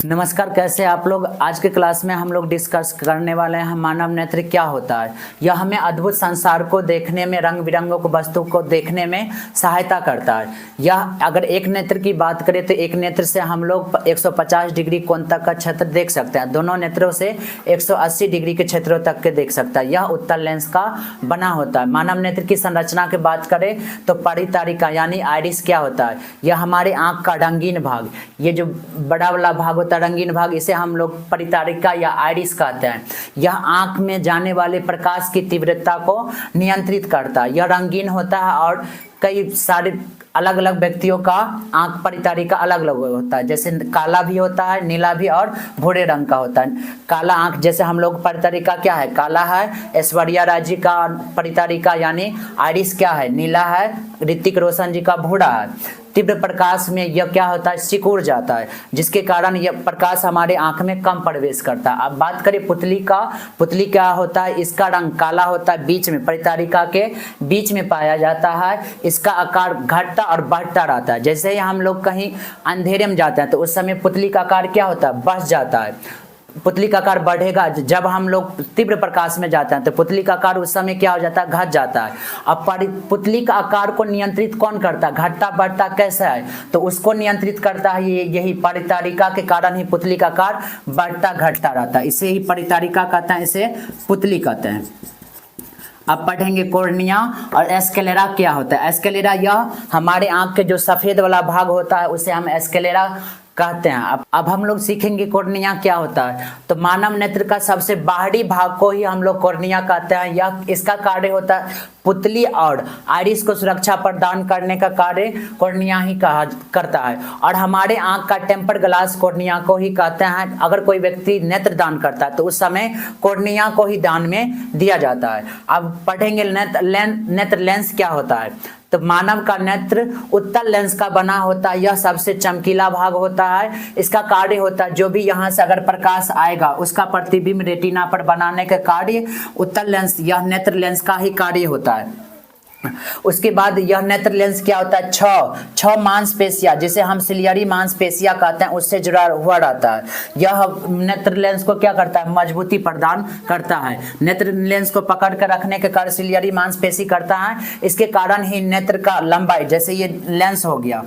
नमस्कार, कैसे हैं आप लोग। आज के क्लास में हम लोग डिस्कस करने वाले हैं मानव नेत्र क्या होता है। यह हमें अद्भुत संसार को देखने में, रंग बिरंगों को वस्तु को देखने में सहायता करता है। यह अगर एक नेत्र की बात करें तो एक नेत्र से हम लोग 150 डिग्री कोण तक का क्षेत्र देख सकते हैं। दोनों नेत्रों से 180 डिग्री के क्षेत्रों तक के देख सकता है। यह उत्तल लेंस का बना होता है। मानव नेत्र की संरचना की बात करें तो परितारिका यानी आइरिस क्या होता है। यह हमारे आँख का रंगीन भाग, ये जो बड़ा वाला भाग होता है रंगीन भाग, इसे हम लोग परितारिका या आइरिस कहते हैं। यह आंख में जाने वाले प्रकाश की तीव्रता को नियंत्रित करता है। यह रंगीन होता है और कई सारे अलग अलग व्यक्तियों का आंख परितारिका अलग अलग होता है। जैसे काला भी होता है, नीला भी और भूरे रंग का होता है। काला आंख जैसे हम लोग परितारिका क्या है, काला है। ऐश्वर्या राय जी का परितारिका यानी आइरिस क्या है, नीला है। ऋतिक रोशन जी का भूरा है। तीव्र प्रकाश में यह क्या होता है, सिकुड़ जाता है, जिसके कारण यह प्रकाश हमारे आंख में कम प्रवेश करता है। अब बात करें पुतली का, पुतली क्या होता है, इसका रंग काला होता है, बीच में परितारिका के बीच में पाया जाता है। इसका आकार घटता और बढ़ता रहता है। जैसे ही हम लोग कहीं अंधेरे में जाते हैं तो उस समय पुतली का आकार क्या होता है, बढ़ जाता है। पुतली का आकार बढ़ेगा। जब हम लोग तीव्र प्रकाश में जाते हैं तो पुतली का आकार उस समय क्या हो जाता है, घट जाता है। अब पुतली का आकार को नियंत्रित कौन करता है, घटता बढ़ता कैसे है, तो उसको नियंत्रित करता है यही परितारिका के कारण ही पुतली का आकार बढ़ता घटता रहता है। इसे ही परितारिका कहते हैं, इसे पुतली कहते हैं। अब पढ़ेंगे कॉर्निया और स्क्लेरा क्या होता है। स्क्लेरा यह हमारे आंख के जो सफेद वाला भाग होता है उसे हम स्क्लेरा कहते हैं। अब हम लोग सीखेंगे कॉर्निया क्या होता है। तो मानव नेत्र का सबसे बाहरी भाग को ही हम लोग कॉर्निया कहते हैं। यह इसका कार्य होता है पुतली और आइरिस को सुरक्षा प्रदान करने का कार्य कॉर्निया ही करता है। और हमारे आंख का टेम्पर ग्लास कॉर्निया को ही कहते हैं। अगर कोई व्यक्ति नेत्र दान करता है तो उस समय कॉर्निया को ही दान में दिया जाता है। अब पढ़ेंगे नेत्र लेंस क्या होता है। तो मानव का नेत्र उत्तल लेंस का बना होता है। यह सबसे चमकीला भाग होता है। इसका कार्य होता है जो भी यहाँ से अगर प्रकाश आएगा उसका प्रतिबिंब रेटिना पर बनाने का कार्य उत्तल लेंस, यह नेत्र लेंस का ही कार्य होता है। उसके बाद यह नेत्र लेंस क्या होता है, छह मांसपेशियां जिसे हम सिलियरी मांसपेशियां कहते हैं उससे जुड़ा हुआ रहता है। यह नेत्र लेंस को क्या करता है, मजबूती प्रदान करता है। नेत्र लेंस को पकड़ कर रखने के कार्य सिलियरी मांसपेशी करता है। इसके कारण ही नेत्र का लंबाई, जैसे ये लेंस हो गया,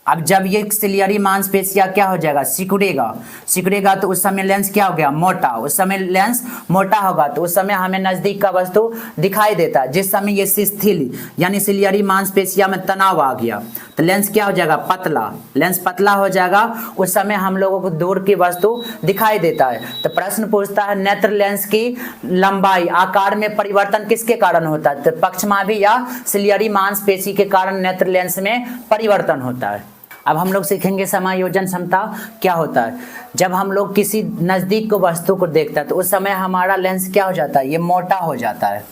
अब जब ये सिलियरी मांसपेशियां क्या हो जाएगा, सिकुड़ेगा तो उस समय लेंस क्या हो गया, मोटा। उस समय लेंस मोटा होगा तो उस समय हमें नजदीक का वस्तु दिखाई देता है। जिस समय ये शिथिल यानी सिलियरी मांसपेशियां में तनाव आ गया तो लेंस क्या हो जाएगा, पतला। लेंस पतला हो जाएगा उस समय हम लोगों को दूर की वस्तु दिखाई देता है। तो प्रश्न पूछता है नेत्र लेंस की लंबाई आकार में परिवर्तन किसके कारण होता है, तो पक्षमावी या सिलियरी मांसपेशी के कारण नेत्र लेंस में परिवर्तन होता है। अब हम लोग सीखेंगे समायोजन क्षमता क्या होता है। जब हम लोग किसी नज़दीक को वस्तु को देखते हैं तो उस समय हमारा लेंस क्या हो जाता है, ये मोटा हो जाता है।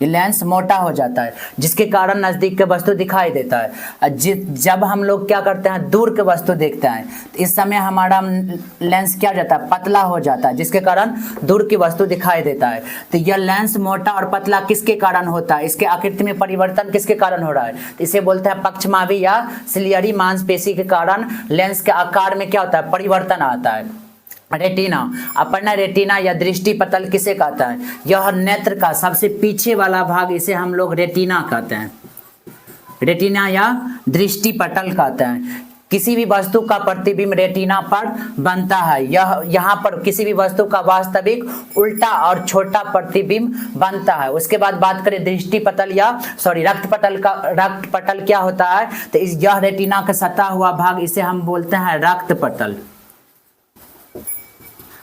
ये लेंस मोटा हो जाता है जिसके कारण नज़दीक के वस्तु दिखाई देता है। जब हम लोग क्या करते हैं, दूर के वस्तु देखते हैं तो इस समय हमारा लेंस क्या हो जाता है, पतला हो जाता है जिसके कारण दूर की वस्तु दिखाई देता है। तो यह लेंस मोटा और पतला किसके कारण होता है, इसके आकृति में परिवर्तन किसके कारण हो रहा है, तो इसे बोलते हैं पक्षमावी या सिलियरी मांसपेशी के कारण लेंस के आकार में क्या होता है, परिवर्तन आता है। रेटिना, अपना रेटिना या दृष्टि पटल किसे कहता है, यह नेत्र का सबसे पीछे वाला भाग, इसे हम लोग रेटिना कहते हैं। रेटिना या दृष्टि पटल कहते हैं। किसी भी वस्तु का प्रतिबिंब रेटिना पर बनता है। यह यहाँ पर किसी भी वस्तु का वास्तविक उल्टा और छोटा प्रतिबिंब बनता है। उसके बाद बात करें दृष्टि पटल या रक्त पटल क्या होता है, तो यह रेटिना का सटा हुआ भाग, इसे हम बोलते हैं रक्त पटल।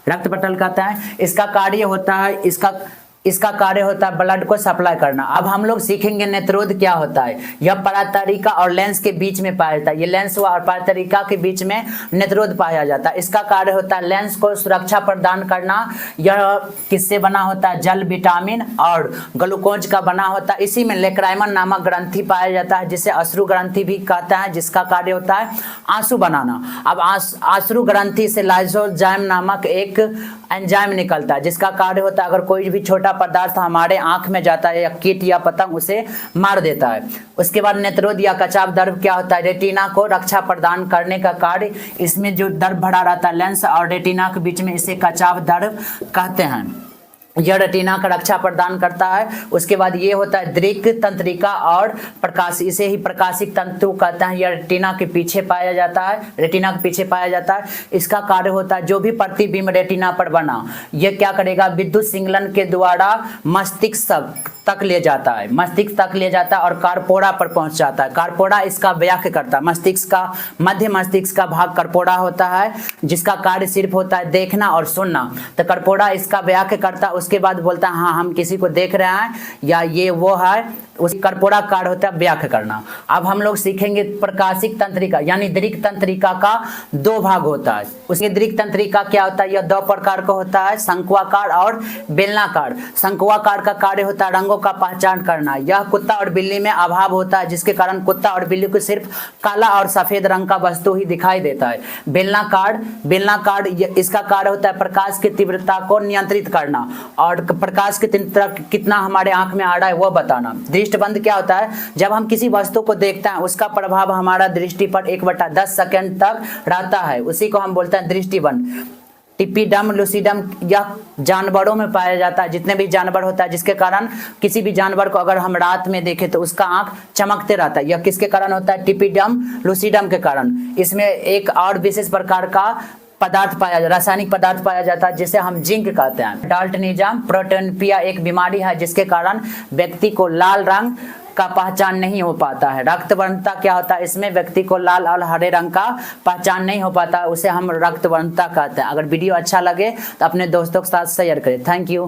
रक्त पटल कहता है। इसका कार्य होता है इसका कार्य होता है ब्लड को सप्लाई करना। अब हम लोग सीखेंगे नेत्रोध क्या होता है। यह परितारिका और लेंस के बीच में पाया जाता है। ये लेंस और परितारिका के बीच में नेत्रोध पाया जाता है। इसका कार्य होता है लेंस को सुरक्षा प्रदान करना। यह किससे बना होता है, जल, विटामिन और ग्लूकोज का बना होता है। इसी में लेक्राइमन नामक ग्रंथि पाया जाता है जिसे अश्रु ग्रंथि भी कहता है, जिसका कार्य होता है आंसू बनाना। अब अश्रु ग्रंथि से लाइसोजाइम नामक एक एंजाइम निकलता है जिसका कार्य होता है अगर कोई भी छोटा पदार्थ हमारे आंख में जाता है या कीट या पतंग उसे मार देता है। उसके बाद नेत्रोद या कचाव द्रव क्या होता है, रेटिना को रक्षा प्रदान करने का कार्य, इसमें जो द्रव भरा रहता है लेंस और रेटिना के बीच में, इसे कचाव द्रव कहते हैं। यह रेटिना का रक्षा प्रदान करता है। उसके बाद ये होता है दृक् तंत्रिका और प्रकाश, इसे ही प्रकाशिक तंतु कहते हैं। यह रेटिना के पीछे पाया जाता है, रेटिना के पीछे पाया जाता है। इसका कार्य होता है जो भी प्रतिबिंब रेटिना पर बना, यह क्या करेगा, विद्युत सिग्नल के द्वारा मस्तिष्क तक ले जाता है, मस्तिष्क तक ले जाता है और कार्पोरा पर पहुंच जाता है। कार्पोरा इसका व्याख्या करता है। मस्तिष्क का मध्य मस्तिष्क का भाग कार्पोरा होता है, जिसका कार्य सिर्फ होता है देखना और सुनना। तो कार्पोरा इसका व्याख्या करता है। उसके बाद बोलता है हाँ हम किसी को देख रहे हैं या ये वो है, उस कार्पोरा कार्य होता है व्याख्या करना। अब हम लोग सीखेंगे प्रकाशिक तंत्रिका, यानी दृक् तंत्रिका का दो भाग होता है। उसके दृक् तंत्रिका क्या होता है, यह दो प्रकार का होता है, शंक्वाकार और बेलनाकार। शंक्वाकार का कार्य होता है रंगों का पहचान करना। यह कुत्ता और बिल्ली में अभाव होता है, जिसके कारण कुत्ता और बिल्ली को सिर्फ काला और सफेद रंग का वस्तु ही दिखाई देता है। बेलनाकार इसका कार्य होता है प्रकाश की तीव्रता को नियंत्रित करना और प्रकाश की तीव्रता कितना हमारे आंख में आ रहा है वो बताना। दृष्टिबंध क्या होता है, जब हम किसी वस्तु को देखते हैं उसका प्रभाव हमारा दृष्टि पर 1/10 सेकंड तक रहता है, उसी को हम बोलते हैं दृष्टिबंध। टिपिडम लूसिडम यह जानवरों में पाया जाता है, जितने भी जानवर होता है, जिसके कारण किसी भी जानवर को अगर हम रात में देखें तो उसका आंख चमकते रहता है। यह किसके कारण होता है, टिपिडम लूसिडम के कारण। इसमें एक और विशेष प्रकार का रासायनिक पदार्थ पाया जाता है जिसे हम जिंक कहते हैं। डाल्टनिज्म प्रोटोनपिया एक बीमारी है जिसके कारण व्यक्ति को लाल रंग का पहचान नहीं हो पाता है। रक्तवर्णता क्या होता है, इसमें व्यक्ति को लाल और हरे रंग का पहचान नहीं हो पाता, उसे हम रक्तवर्णता कहते हैं। अगर वीडियो अच्छा लगे तो अपने दोस्तों के साथ शेयर करें। Thank you.